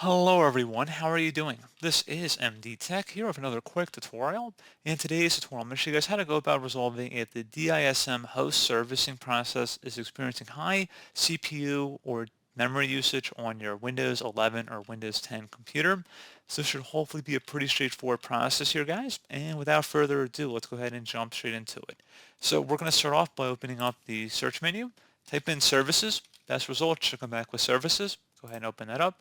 Hello everyone, how are you doing? This is MD Tech here with another quick tutorial. In today's tutorial, I'm going to show you guys how to go about resolving if the DISM host servicing process is experiencing high CPU or memory usage on your Windows 11 or Windows 10 computer. So this should hopefully be a pretty straightforward process here, guys. And without further ado, let's go ahead and jump straight into it. So we're going to start off by opening up the search menu, type in services, best result should come back with services. Go ahead and open that up.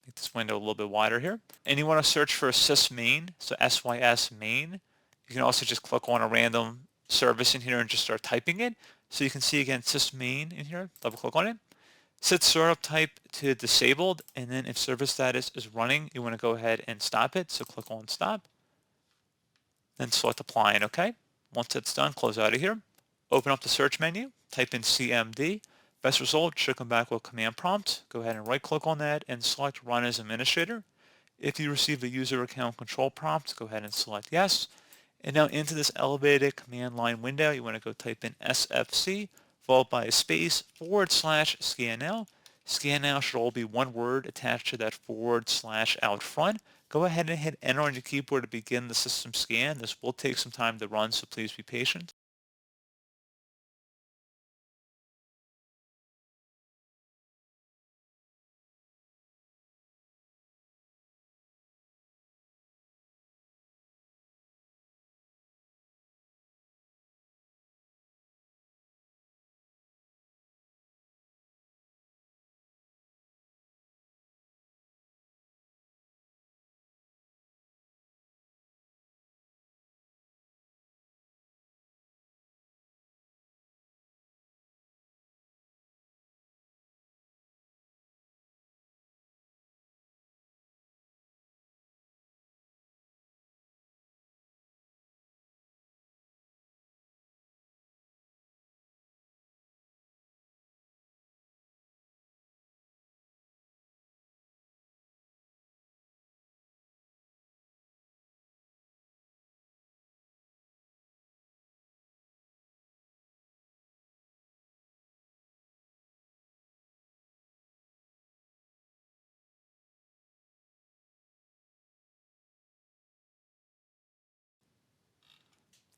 Make this window a little bit wider here. And you want to search for sysmain, so SYS main. You can also just click on a random service in here and just start typing it. So you can see again sysmain in here, double click on it. Set startup type to disabled, and then if service status is running, you want to go ahead and stop it. So click on stop, then select apply and OK. Once it's done, close out of here. Open up the search menu, type in CMD. Best result should come back with a command prompt. Go ahead and right click on that and select Run as Administrator. If you receive a user account control prompt, go ahead and select Yes. And now into this elevated command line window, you want to go type in SFC followed by a space /scan now. Scan now should all be one word attached to that / out front. Go ahead and hit enter on your keyboard to begin the system scan. This will take some time to run, so please be patient.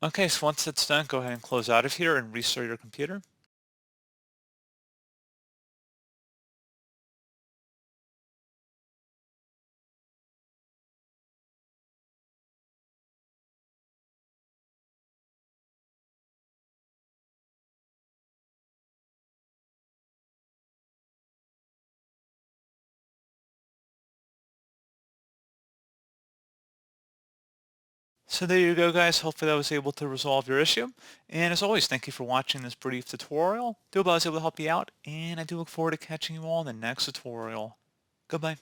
Okay, so once it's done, go ahead and close out of here and restart your computer. So there you go, guys. Hopefully I was able to resolve your issue. And as always, thank you for watching this brief tutorial. Do hope I was able to help you out, and I do look forward to catching you all in the next tutorial. Goodbye.